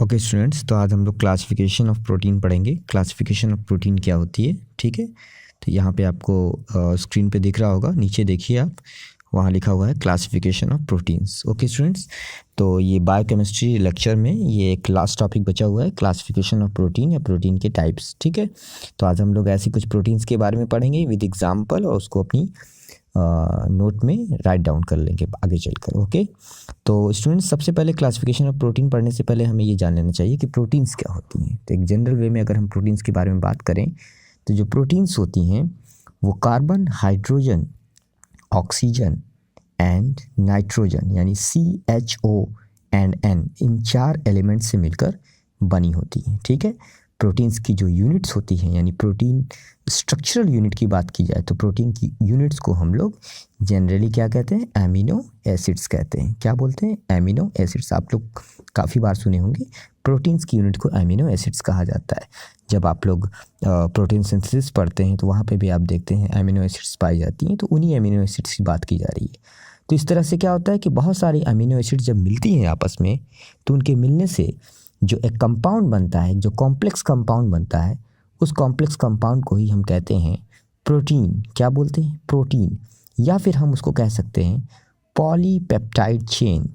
Okay students, तो आज हम लोग क्लासिफिकेशन ऑफ प्रोटीन पढ़ेंगे। क्लासिफिकेशन ऑफ प्रोटीन क्या होती है, ठीक है। तो यहाँ पे आपको स्क्रीन पे दिख रहा होगा, नीचे देखिए आप, वहाँ लिखा हुआ है classification of proteins. Okay students, तो ये बायोकेमिस्ट्री लेक्चर में ये एक लास्ट टॉपिक बचा हुआ है, क्लासिफिकेशन ऑफ प्रोटीन या प्रोटीन के टाइप्स, ठीक है। तो आज हम लोग ऐसी कुछ प्रोटीन्स के बारे में पढ़ेंगे विद एग्जाम्पल, और उसको अपनी नोट में राइट डाउन कर लेंगे आगे चलकर। ओके, तो स्टूडेंट्स सबसे पहले क्लासिफिकेशन ऑफ प्रोटीन पढ़ने से पहले हमें ये जान लेना चाहिए कि प्रोटीन्स क्या होती हैं। तो एक जनरल वे में अगर हम प्रोटीन्स के बारे में बात करें तो जो प्रोटीन्स होती हैं वो carbon, hydrogen, oxygen and nitrogen यानी CHO and N, in 4 element से मिलकर बनी होती हैं, ठीक है। प्रोटीन्स की जो यूनिट्स होती हैं, यानी प्रोटीन स्ट्रक्चरल यूनिट की बात की जाए तो प्रोटीन की यूनिट्स को हम लोग जनरली क्या कहते हैं, एमिनो एसिड्स कहते हैं। क्या बोलते हैं? Amino acids. आप लोग काफ़ी बार सुने होंगे प्रोटीन्स की यूनिट को एमिनो एसिड्स कहा जाता है। जब आप लोग प्रोटीन सिंथेसिस पढ़ते हैं तो वहाँ पे भी आप देखते हैं एमिनो एसिड्स पाई जाती हैं, तो उन्हीं एमिनो एसिड्स की बात की जा रही है। तो इस तरह से क्या होता है कि बहुत सारी अमीनो एसिड्स जब मिलती हैं आपस में, तो उनके मिलने से जो एक कंपाउंड बनता है, जो कॉम्प्लेक्स कंपाउंड बनता है, उस कॉम्प्लेक्स कंपाउंड को ही हम कहते हैं प्रोटीन। क्या बोलते हैं? प्रोटीन। या फिर हम उसको कह सकते हैं पॉलीपेप्टाइड चेन,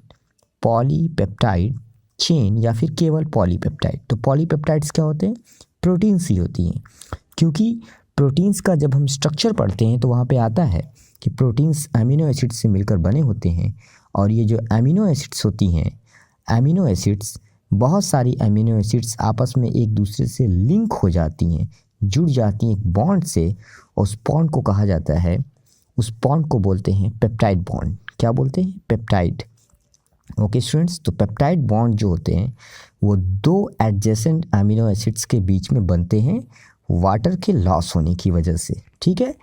पॉलीपेप्टाइड चेन, या फिर केवल पॉलीपेप्टाइड। तो पॉलीपेप्टाइड्स क्या होते हैं? प्रोटीन्स ही होती हैं, क्योंकि प्रोटीन्स का जब हम स्ट्रक्चर पढ़ते हैं तो वहाँ पे आता है कि प्रोटीन्स अमीनो एसिड्स से मिलकर बने होते हैं, और ये जो अमीनो एसिड्स होती हैं, अमीनो एसिड्स, बहुत सारी अमीनो एसिड्स आपस में एक दूसरे से लिंक हो जाती हैं, जुड़ जाती हैं एक बॉन्ड से, और उस बॉन्ड को कहा जाता है, उस बॉन्ड को बोलते हैं पेप्टाइड बॉन्ड। क्या बोलते हैं? पेप्टाइड। ओके स्टूडेंट्स, तो पेप्टाइड बॉन्ड जो होते हैं वो 2 एडजेसेंट अमीनो एसिड्स के बीच में बनते हैं वाटर के लॉस होने की वजह से, ठीक है।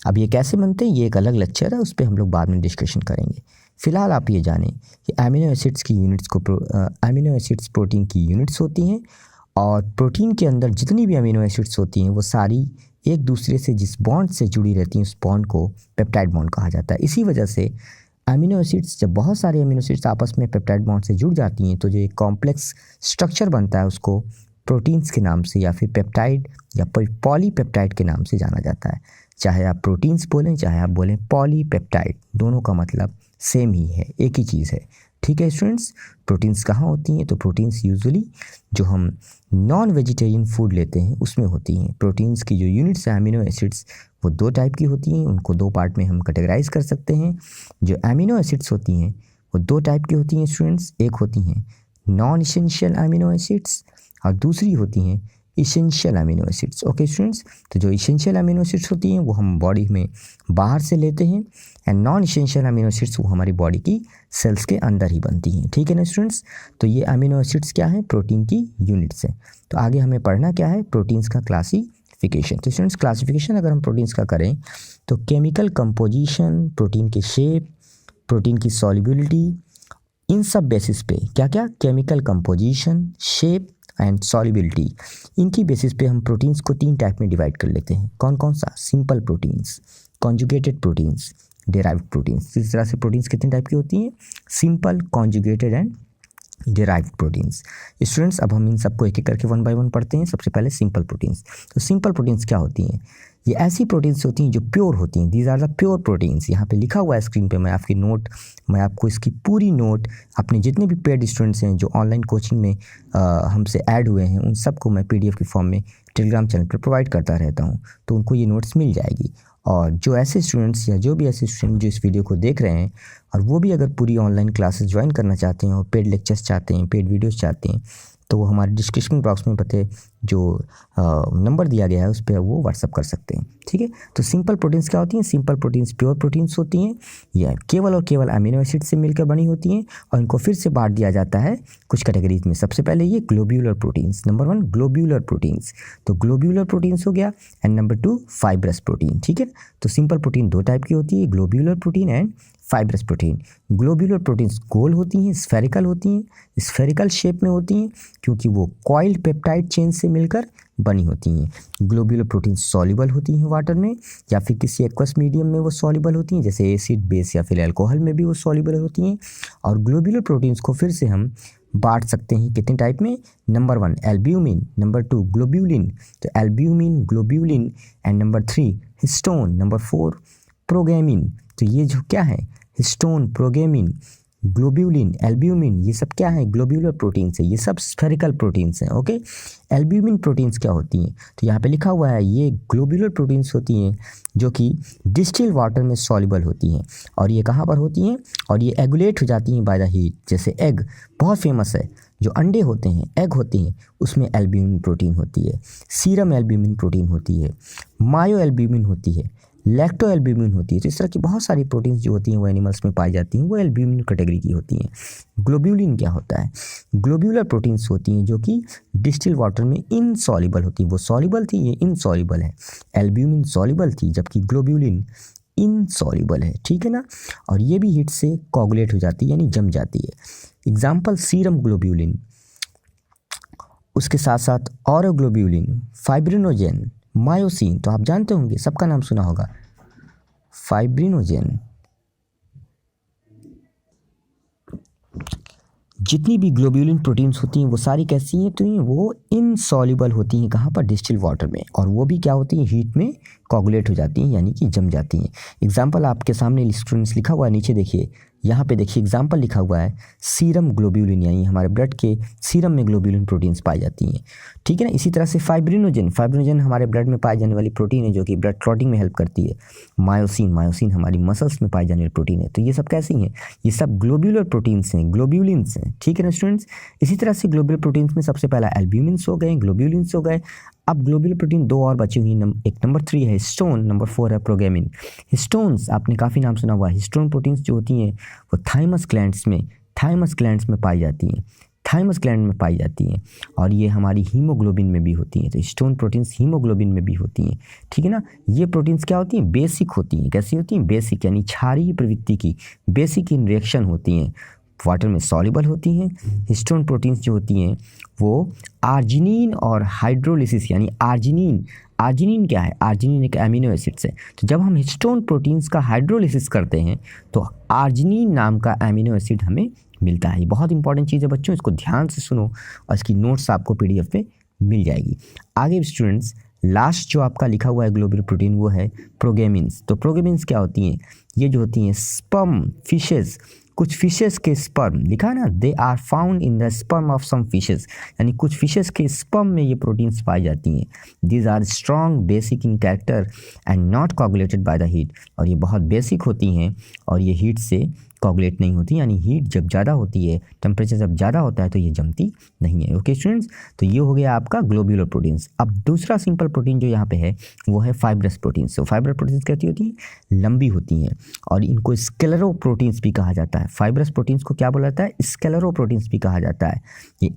अब ये कैसे बनते हैं ये एक अलग लेक्चर है, उस पर हम लोग बाद में डिस्कशन करेंगे। फिलहाल आप ये जानें कि अमीनो एसिड्स की यूनिट्स को अमीनो एसिड्स प्रोटीन की यूनिट्स होती हैं, और प्रोटीन के अंदर जितनी भी अमीनो एसिड्स होती हैं वो सारी एक दूसरे से जिस बॉन्ड से जुड़ी रहती हैं उस बॉन्ड को पेप्टाइड बॉन्ड कहा जाता है। इसी वजह से अमीनो एसिड्स, जब बहुत सारे अमीनो एसिड्स आपस में पेप्टाइड बॉन्ड से जुड़ जाती हैं तो जो एक कॉम्प्लेक्स स्ट्रक्चर बनता है उसको प्रोटीन्स के नाम से या फिर पेप्टाइड या पॉलीपेप्टाइड के नाम से जाना जाता है। चाहे आप प्रोटीन्स बोलें, चाहे आप बोलें पॉलीपेप्टाइड, दोनों का मतलब सेम ही है, एक ही चीज़ है, ठीक है स्टूडेंट्स। प्रोटीन्स कहाँ होती हैं? तो प्रोटीन्स यूजुअली जो हम नॉन वेजिटेरियन फूड लेते हैं उसमें होती हैं। प्रोटीन्स की जो यूनिट्स हैं अमीनो एसिड्स, वो 2 टाइप की होती हैं, उनको 2 पार्ट में हम कैटेगराइज कर सकते हैं। जो अमीनो एसिड्स होती हैं वो 2 टाइप की होती हैं स्टूडेंट्स, एक होती हैं नॉन इसेंशियल अमीनो एसिड्स और दूसरी होती हैं essential amino acids. Okay students, तो जो इसेंशियल अमीनो एसिड्स होती हैं वो हम बॉडी में बाहर से लेते हैं, and non essential amino acids वो हमारी बॉडी की सेल्स के अंदर ही बनती हैं, ठीक है ना स्टूडेंट्स। तो ये अमीनो एसिड्स क्या हैं? प्रोटीन की यूनिट्स हैं। तो आगे हमें पढ़ना क्या है? प्रोटीन्स का क्लासिफिकेशन। तो स्टूडेंट्स क्लासिफिकेशन अगर हम प्रोटीन्स का करें तो केमिकल कंपोजिशन, प्रोटीन के शेप, प्रोटीन की सॉल्युबिलिटी, इन सब बेसिस पे क्या क्या, chemical composition, shape and solubility, इनकी बेसिस पे हम प्रोटीन्स को 3 टाइप में डिवाइड कर लेते हैं। कौन कौन सा? Simple proteins, conjugated proteins, derived proteins. इस तरह से प्रोटीन्स कितने टाइप की होती हैं? Simple, conjugated and derived proteins. Students अब हम इन सबको एक एक करके 1 बाय 1 पढ़ते हैं। सबसे पहले सिंपल प्रोटीन्स। तो सिंपल प्रोटीन्स क्या होती हैं? ये ऐसी प्रोटीन्स होती हैं जो प्योर होती हैं। These are the pure proteins. यहाँ पे लिखा हुआ है स्क्रीन पे, मैं आपको इसकी पूरी नोट अपने जितने भी पेड स्टूडेंट्स हैं जो ऑनलाइन कोचिंग में हमसे ऐड हुए हैं उन सबको मैं PDF के फॉर्म में टेलीग्राम चैनल पर प्रोवाइड करता रहता हूँ, तो उनको ये नोट्स मिल जाएगी। और जो ऐसे स्टूडेंट्स या जो भी ऐसे स्टूडेंट जो इस वीडियो को देख रहे हैं और वो भी अगर पूरी ऑनलाइन क्लासेस ज्वाइन करना चाहते हैं और पेड लेक्चर्स चाहते हैं, पेड वीडियोस चाहते हैं, तो वो हमारे डिस्क्रिप्शन बॉक्स में पते जो नंबर दिया गया है उस पर वो व्हाट्सअप कर सकते हैं, ठीक है। तो सिंपल प्रोटीन्स क्या होती हैं? सिंपल प्रोटीन्स प्योर प्रोटीन्स होती हैं, यह केवल और केवल अमीनो एसिड से मिलकर बनी होती हैं, और इनको फिर से बांट दिया जाता है कुछ कैटेगरीज में। सबसे पहले ये globular proteins, number 1 globular proteins, तो ग्लोब्यूलर प्रोटीन्स हो गया, एंड नंबर 2 फाइब्रस प्रोटीन, ठीक है। तो सिंपल प्रोटीन 2 टाइप की होती है, globular protein and fibrous protein. Globular proteins गोल होती हैं, स्फेरिकल होती हैं, स्फेरिकल शेप में होती हैं क्योंकि वो कॉइल्ड पेप्टाइड चेन से मिलकर बनी होती हैं। ग्लोब्यूलर प्रोटीन सॉल्युबल होती हैं वाटर में या फिर किसी एक्वस मीडियम में वो सॉल्युबल होती हैं, जैसे एसिड, बेस या फिर अल्कोहल में भी वो सॉल्युबल होती हैं। और ग्लोब्यूलर प्रोटीन्स को फिर से हम बांट सकते हैं कितने टाइप में। नंबर 1 एल्ब्यूमिन, नंबर 2 ग्लोब्यूलिन, तो albumin, globulin, and number 3 histone, number 4 प्रोगैमिन। तो ये जो क्या है, हिस्टोन, प्रोगैमिन, ग्लोब्यूलिन, एल्ब्यूमिन, ये सब क्या है, ग्लोब्यूलर प्रोटीन्स है, ये सब स्फेरिकल प्रोटीन्स हैं। ओके, एल्ब्यूमिन प्रोटीन्स क्या होती हैं, तो यहाँ पे लिखा हुआ है ये ग्लोब्यूलर प्रोटीन्स होती हैं जो कि डिस्टिल वाटर में सॉल्युबल होती हैं। और ये कहाँ पर होती हैं, और ये एगुलेट हो जाती हैं बाय द हीट। जैसे एग बहुत फेमस है, जो अंडे होते हैं, एग होते हैं, उसमें एल्ब्यूमिन प्रोटीन होती है, सीरम एल्ब्यूमिन प्रोटीन होती है, मायो एल्ब्यूमिन होती है, लैक्टो एल्ब्यूमिन होती है। तो इस तरह की बहुत सारी प्रोटीन्स जो होती हैं वो एनिमल्स में पाई जाती हैं, वो एल्ब्यूमिन कैटेगरी की होती हैं। ग्लोब्यूलिन क्या होता है, ग्लोब्यूलर प्रोटीन्स होती हैं जो कि डिस्टिल वाटर में इनसॉल्युबल होती हैं। वो सॉल्युबल थी, ये इनसॉल्युबल है। एल्ब्यूमिन सॉल्युबल थी जबकि ग्लोब्यूलिन इनसॉल्युबल है, ठीक है ना। और ये भी हीट से कोगुलेट हो जाती है, यानी जम जाती है। एग्जाम्पल सीरम ग्लोब्यूलिन, उसके साथ साथ ऑरोग्लोब्यूलिन, फाइब्रिनोजेन, मायोसिन, तो आप जानते होंगे, सबका नाम सुना होगा, फाइब्रिनोजेन। जितनी भी ग्लोब्यूलिन प्रोटीन्स होती हैं वो सारी कैसी हैं, तो वो इनसॉल्युबल होती हैं, कहाँ पर, डिस्टिल वाटर में। और वो भी क्या होती हैं, हीट में कोगुलेट हो जाती हैं, यानी कि जम जाती हैं। एग्जाम्पल आपके सामने स्टूडेंट्स लिखा हुआ है, नीचे देखिए, यहाँ पे देखिए एग्जाम्पल लिखा हुआ है, सीरम ग्लोब्यूलिन, यानी हमारे ब्लड के सीरम में ग्लोब्यूलिन प्रोटीन्स पाई जाती हैं, ठीक है ना। इसी तरह से फाइब्रिनोजेन, फाइब्रिनोजेन हमारे ब्लड में पाई जाने वाली प्रोटीन है जो कि ब्लड क्लॉटिंग में हेल्प करती है। मायोसिन, मायोसिन हमारी मसल्स में पाई जाने वाली प्रोटीन है। तो ये सब कैसी हैं, ये सब ग्लोब्यूलर प्रोटीन्स हैं, ग्लोब्यूलिन्स हैं, ठीक है ना स्टूडेंट्स। इसी तरह से ग्लोब्यूलर प्रोटीन्स में सबसे पहला एल्ब्यूमिन्स हो गए, ग्लोब्यूलिन्स हो गए। अब ग्लोब्यूलर प्रोटीन दो और बची हुई, एक नंबर 3 है हिस्टोन, नंबर 4 है प्रोगैमिन। हिस्टोन्स आपने काफ़ी नाम सुना हुआ है। हिस्टोन प्रोटीन्स जो होती हैं वो थाइमस ग्लैंड्स में पाई जाती हैं, थाइमस ग्लैंड में पाई जाती हैं। और ये हमारी हीमोग्लोबिन में भी होती हैं। तो हिस्टोन प्रोटीन्स हीमोग्लोबिन में भी होती हैं, ठीक है ना। ये प्रोटीन्स क्या होती हैं, बेसिक होती हैं। कैसी होती हैं, बेसिक, यानी क्षारीय प्रवृत्ति की, बेसिक इन रिएक्शन होती हैं, वाटर में सॉल्युबल होती हैं। हिस्टोन प्रोटीन्स जो होती हैं वो आर्जिनिन और हाइड्रोलिसिस, यानी आर्जिनिन क्या है, आर्जिनिन एक एमिनो एसिड्स है। तो जब हम हिस्टोन प्रोटीन्स का हाइड्रोलिसिस करते हैं तो आर्जिनिन नाम का एमिनो एसिड हमें मिलता है। ये बहुत इंपॉर्टेंट चीज़ है बच्चों, इसको ध्यान से सुनो और इसकी नोट्स आपको PDF में मिल जाएगी। आगे स्टूडेंट्स, लास्ट जो आपका लिखा हुआ है ग्लोब्यूलर प्रोटीन वो है प्रोगैमिन्स। तो प्रोगैमिन्स क्या होती हैं, ये जो होती हैं स्पर्म फिशेस, कुछ फिशेस के स्पर्म, लिखा है ना, they are found in the sperm of some fishes, यानी कुछ फिशेस के स्पर्म में ये प्रोटीन्स पाई जाती हैं। These are strong basic in character and not coagulated by the heat. और ये बहुत बेसिक होती हैं और ये हीट से कोगुलेट नहीं होती, यानी हीट जब ज़्यादा होती है, टेम्परेचर जब ज़्यादा होता है तो ये जमती नहीं है। ओके स्टूडेंट्स, तो ये हो गया आपका ग्लोब्यूलर प्रोटीन्स। अब दूसरा सिंपल प्रोटीन जो यहाँ पे है वो है फाइब्रस प्रोटीन्स। तो फाइब्रस प्रोटीन्स कैसी होती हैं, लंबी होती हैं और इनको स्केलेरो प्रोटीन्स भी कहा जाता है। फाइब्रस प्रोटीन्स को क्या बोला जाता है, स्केलेरो प्रोटीन्स भी कहा जाता है। ये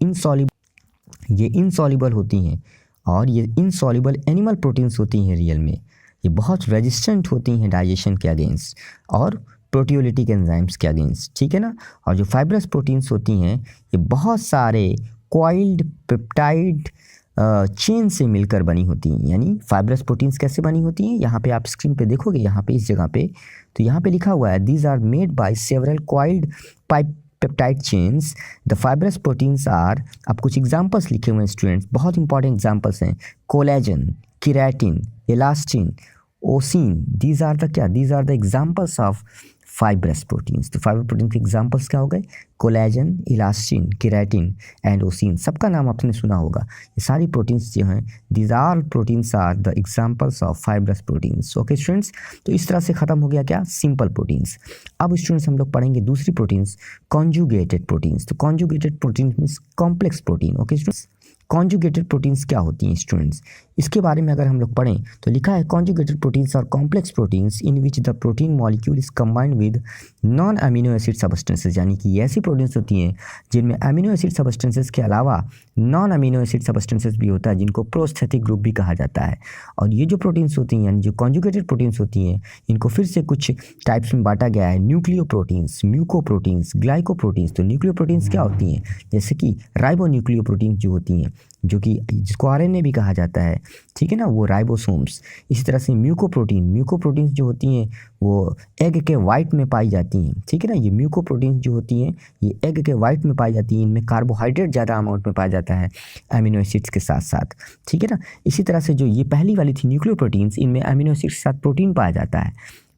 इनसॉल्युबल होती हैं और ये इनसॉल्युबल एनिमल प्रोटीन्स होती हैं रियल में। ये बहुत रेजिस्टेंट होती हैं डाइजेशन के अगेंस्ट और प्रोटियोलिटिक एंजाइम्स के अगेंस्ट, ठीक है ना। और जो फाइब्रस प्रोटीन्स होती हैं ये बहुत सारे कॉइल्ड पेप्टाइड चेन से मिलकर बनी होती हैं। यानी फाइब्रस प्रोटीन्स कैसे बनी होती हैं, यहाँ पे आप स्क्रीन पे देखोगे, यहाँ पे इस जगह पे, तो यहाँ पे लिखा हुआ है these are made by several coiled peptide chains. The fibrous proteins are, अब कुछ एग्जाम्पल्स लिखे हुए हैं स्टूडेंट्स, बहुत इंपॉर्टेंट एग्जाम्पल्स हैं, collagen, keratin, elastin, ossein. These are the examples of fibrous proteins. तो फाइब्रस प्रोटीन के एग्जाम्पल्स क्या हो गए, collagen, elastin, keratin and ossein, सबका नाम आपने सुना होगा। ये सारी प्रोटीन्स जो हैं, these are proteins are the examples of fibrous proteins. Okay students, तो इस तरह से ख़त्म हो गया क्या, सिंपल प्रोटीन्स। अब स्टूडेंट्स हम लोग पढ़ेंगे दूसरी प्रोटीन्स, कॉन्जुगेटेड प्रोटीन्स। तो conjugated protein means complex protein. Okay students, conjugated proteins क्या होती हैं स्टूडेंट्स, इसके बारे में अगर हम लोग पढ़ें तो लिखा है कॉन्जुगेटेड प्रोटीन्स और complex proteins in which the protein molecule is combined with non amino acid substances, यानी कि ऐसी प्रोटीन्स होती हैं जिनमें अमीनो एसिड सबस्टेंसेस के अलावा नॉन अमीनो एसिड सबस्टेंसेस भी होता है, जिनको प्रोस्थेटिक ग्रुप भी कहा जाता है। और ये जो प्रोटीन्स होती हैं यानी जो कॉन्जुगेटेड प्रोटीन्स होती हैं, इनको फिर से कुछ टाइप्स में बांटा गया है, न्यूक्लियोप्रोटीन्स, म्यूकोप्रोटीन्स, ग्लाइकोप्रोटीन्स। तो न्यूक्लियोप्रोटीन्स क्या होती हैं, जैसे कि राइबोन्यूक्लियोप्रोटीन्स जो होती हैं, जो कि जिसको आरएनए भी कहा जाता है, ठीक है ना, वो राइबोसोम्स। इसी तरह से म्यूकोप्रोटीन्स जो होती हैं वो एग के वाइट में पाई जाती हैं, ठीक है ना। ये म्यूकोप्रोटीन्स जो होती हैं ये एग के वाइट में पाई जाती हैं, इनमें कार्बोहाइड्रेट ज़्यादा अमाउंट में पाया जाता है अमीनो एसिड्स के साथ साथ, ठीक है ना। इसी तरह से जो ये पहली वाली थी न्यूक्लियोप्रोटीन्स, इनमें अमीनो एसिड्स के साथ प्रोटीन पाया जाता है।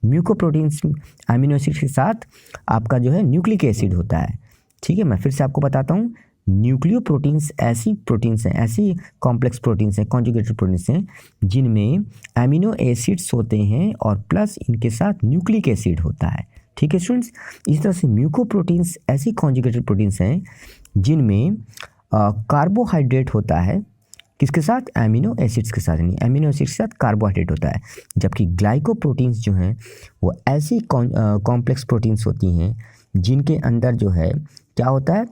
म्यूकोप्रोटीन्स अमीनो एसिड्स के साथ आपका जो है न्यूक्लिक एसिड होता है, ठीक है। मैं फिर से आपको बताता हूँ, न्यूक्लियोप्रोटीन्स ऐसी प्रोटीन्स हैं, ऐसी कॉम्प्लेक्स प्रोटीन्स हैं, कॉन्जुगेटेड प्रोटीन्स हैं जिनमें अमीनो एसिड्स होते हैं और प्लस इनके साथ न्यूक्लिक एसिड होता है, ठीक है स्टूडेंट्स। इस तरह से म्यूकोप्रोटीन्स ऐसी कॉन्जुगेटेड प्रोटीन्स हैं जिनमें कार्बोहाइड्रेट होता है, किसके साथ, अमीनो एसिड्स के साथ, यानी अमीनो एसिड्स के साथ कार्बोहाइड्रेट होता है। जबकि ग्लाइकोप्रोटीन्स जो हैं वो ऐसी कॉम्प्लेक्स प्रोटीन्स होती हैं जिनके अंदर जो है क्या होता है,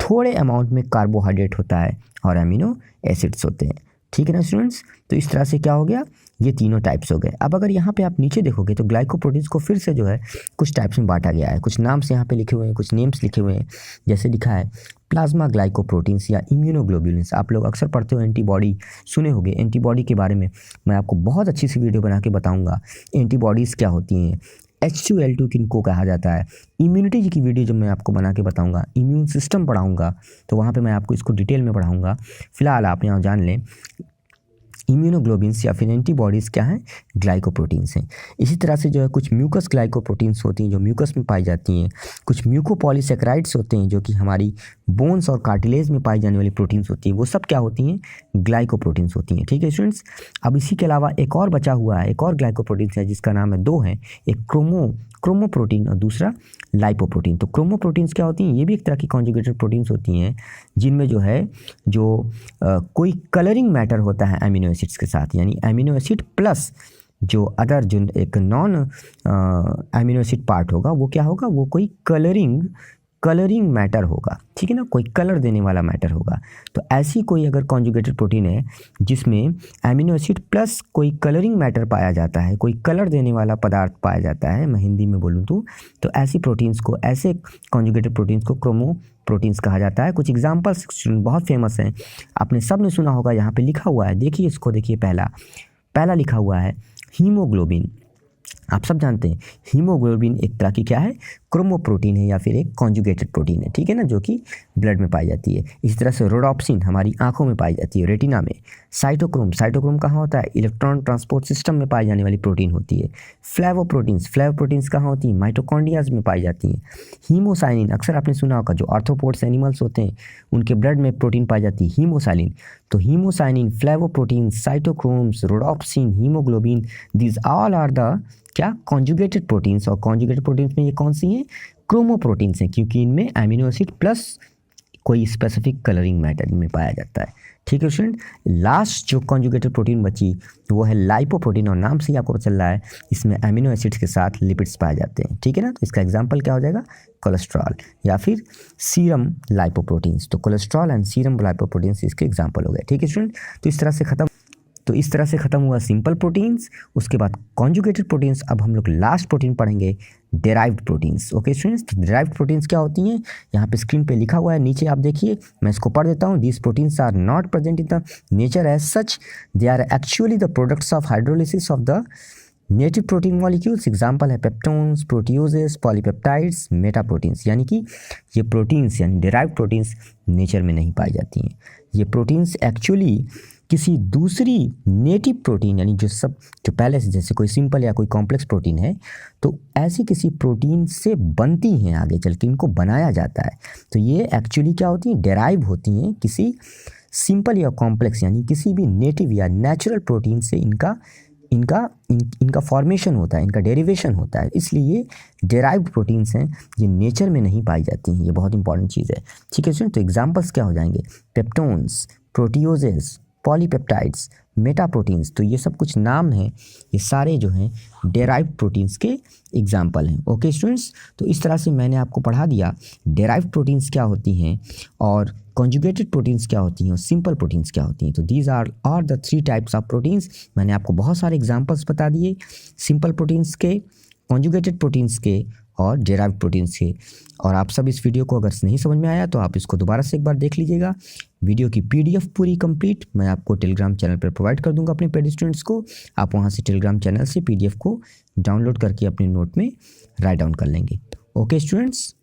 थोड़े अमाउंट में कार्बोहाइड्रेट होता है और अमीनो एसिड्स होते हैं, ठीक है ना स्टूडेंट्स। तो इस तरह से क्या हो गया, ये तीनों टाइप्स हो गए। अब अगर यहाँ पे आप नीचे देखोगे तो ग्लाइकोप्रोटीन्स को फिर से जो है कुछ टाइप्स में बांटा गया है, कुछ नाम्स यहाँ पे लिखे हुए हैं, कुछ नेम्स लिखे हुए हैं। जैसे लिखा है प्लाज्मा ग्लाइकोप्रोटीन्स या इम्यूनोग्लोब्युलिन्स। आप लोग अक्सर पढ़ते हो, एंटीबॉडी सुने होंगे। एंटीबॉडी के बारे में मैं आपको बहुत अच्छी सी वीडियो बना के बताऊँगा, एंटीबॉडीज़ क्या होती हैं, H2L2 किनको कहा जाता है। इम्यूनिटी की वीडियो जब मैं आपको बना के बताऊंगा, इम्यून सिस्टम पढ़ाऊंगा, तो वहाँ पे मैं आपको इसको डिटेल में पढ़ाऊंगा। फिलहाल आप यहाँ जान लें इम्यूनोग्लोबिन्स या फिर एंटीबॉडीज़ क्या हैं, ग्लाइकोप्रोटीन्स हैं। इसी तरह से जो है कुछ म्यूकस ग्लाइकोप्रोटीन्स होती हैं जो म्यूकस में पाई जाती हैं। कुछ म्यूकोपॉलीसेकेराइड्स होते हैं जो कि हमारी बोन्स और कार्टिलेज में पाई जाने वाली प्रोटीन्स होती हैं, वो सब क्या होती हैं, ग्लाइकोप्रोटीन्स होती हैं, ठीक है स्टूडेंट्स। अब इसी के अलावा एक और बचा हुआ है, एक और ग्लाइकोप्रोटीन्स है जिसका नाम है, दो हैं, एक क्रोमोप्रोटीन और दूसरा लाइपोप्रोटीन। तो क्रोमोप्रोटीन्स क्या होती हैं, ये भी एक तरह की कॉन्जुगेटेड प्रोटीन्स होती हैं जिनमें जो है कोई कलरिंग मैटर होता है अमीनो एसिड्स के साथ, यानी अमीनो एसिड प्लस जो अदर जो एक नॉन अमीनो एसिड पार्ट होगा वो क्या होगा, वो कोई कलरिंग मैटर होगा, ठीक है ना, कोई कलर देने वाला मैटर होगा। तो ऐसी कोई अगर कॉन्जुगेटेड प्रोटीन है जिसमें अमीनो एसिड प्लस कोई कलरिंग मैटर पाया जाता है, कोई कलर देने वाला पदार्थ पाया जाता है, मैं हिंदी में बोलूँ तो ऐसी प्रोटीन्स को, ऐसे कॉन्जुगेटेड प्रोटीन्स को क्रोमोप्रोटीन्स कहा जाता है। कुछ एग्जाम्पल्स बहुत फेमस हैं, आपने सब ने सुना होगा, यहाँ पे लिखा हुआ है, देखिए इसको, देखिए पहला लिखा हुआ है हीमोग्लोबिन। आप सब जानते हैं हीमोग्लोबिन एक तरह की क्या है, क्रोमोप्रोटीन है या फिर एक कॉन्जुगेटेड प्रोटीन है, ठीक है ना, जो कि ब्लड में पाई जाती है। इसी तरह से रोडोप्सिन हमारी आंखों में पाई जाती है, रेटिना में। साइटोक्रोम कहाँ होता है, इलेक्ट्रॉन ट्रांसपोर्ट सिस्टम में पाई जाने वाली प्रोटीन होती है। फ्लेवोप्रोटीन्स कहाँ होती हैं, माइटोकॉन्ड्रियाज में पाई जाती हैं। हीमोसाइनिन अक्सर आपने सुना होगा, जो आर्थ्रोपोड्स एनिमल्स होते हैं उनके ब्लड में प्रोटीन पाई जाती है, हीमोसाइनिन। तो haemocyanin, flavoproteins, cytochromes, rhodopsin, haemoglobin, these all are the क्या, कॉन्जुगेटेड प्रोटीन्स। और कॉन्जुगेटेड प्रोटीन्स में ये कौन सी हैं, क्रोमोप्रोटीन्स हैं, क्योंकि इनमें अमीनो एसिड प्लस कोई स्पेसिफिक कलरिंग मैटर इनमें पाया जाता है, ठीक है स्टूडेंट। लास्ट जो कॉन्जुगेटेड प्रोटीन बची वो है लाइपोप्रोटीन, और नाम से ही आपको पता चल रहा है इसमें अमीनो एसिड्स के साथ लिपिड्स पाए जाते हैं, ठीक है ना। तो इसका एग्जांपल क्या हो जाएगा, कोलेस्ट्रॉल या फिर सीरम लाइपोप्रोटीन्स। तो कोलेस्ट्रॉल एंड सीरम लाइपोप्रोटीन्स इसके एग्जांपल हो गए, ठीक है स्टूडेंट। तो इस तरह से खत्म हुआ सिंपल प्रोटीन्स, उसके बाद कॉन्जुगेटेड प्रोटीन्स। अब हम लोग लास्ट प्रोटीन पढ़ेंगे, डेराइव्ड प्रोटीन्स। ओके स्टूडेंट्स, तो डेराइव्ड प्रोटीन्स क्या होती हैं, यहाँ पे स्क्रीन पे लिखा हुआ है, नीचे आप देखिए, मैं इसको पढ़ देता हूँ। These proteins are not present in the nature as such, they are actually the products of hydrolysis of the native protein molecules. Example है पेप्टोन्स, प्रोटियोजेस, पॉलीपेप्टाइड्स, मेटाप्रोटीन्स। यानी कि ये प्रोटीन्स यानी डेराइव्ड प्रोटीन्स नेचर में नहीं पाई जाती हैं। ये प्रोटीन्स एक्चुअली किसी दूसरी नेटिव प्रोटीन, यानी जो पहले से, जैसे कोई सिंपल या कोई कॉम्प्लेक्स प्रोटीन है, तो ऐसी किसी प्रोटीन से बनती हैं, आगे चल के इनको बनाया जाता है। तो ये एक्चुअली क्या होती हैं, डेराइव होती हैं किसी सिंपल या कॉम्प्लेक्स, यानी किसी भी नेटिव या नेचुरल प्रोटीन से इनका फॉर्मेशन होता है, इनका डेरिवेशन होता है। इसलिए ये डेराइव्ड प्रोटीन्स हैं, ये नेचर में नहीं पाई जाती हैं। ये बहुत इंपॉर्टेंट चीज़ है, ठीक है स्टूडेंट। तो एग्जाम्पल्स क्या हो जाएंगे, peptones, proteoses, polypeptides, Meta proteins, तो ये सब कुछ नाम हैं, ये सारे जो हैं डेराइव्ड प्रोटीन्स के एग्जाम्पल हैं। ओके स्टूडेंट्स, तो इस तरह से मैंने आपको पढ़ा दिया डेराइव्ड प्रोटीन्स क्या होती हैं और कॉन्जुगेटेड प्रोटीन्स क्या होती हैं और सिंपल प्रोटीन्स क्या होती हैं। तो these are the 3 types of proteins. मैंने आपको बहुत सारे एग्जाम्पल्स बता दिए सिंपल प्रोटीन्स के, कॉन्जुगेटेड प्रोटीन्स के और डेराइव्ड प्रोटीन्स के। और आप सब इस वीडियो को अगर नहीं समझ में आया तो आप इसको दोबारा से एक बार देख लीजिएगा। वीडियो की PDF पूरी कंप्लीट मैं आपको टेलीग्राम चैनल पर प्रोवाइड कर दूंगा अपने पेड स्टूडेंट्स को। आप वहां से टेलीग्राम चैनल से PDF को डाउनलोड करके अपने नोट में राइट डाउन कर लेंगे। Okay students.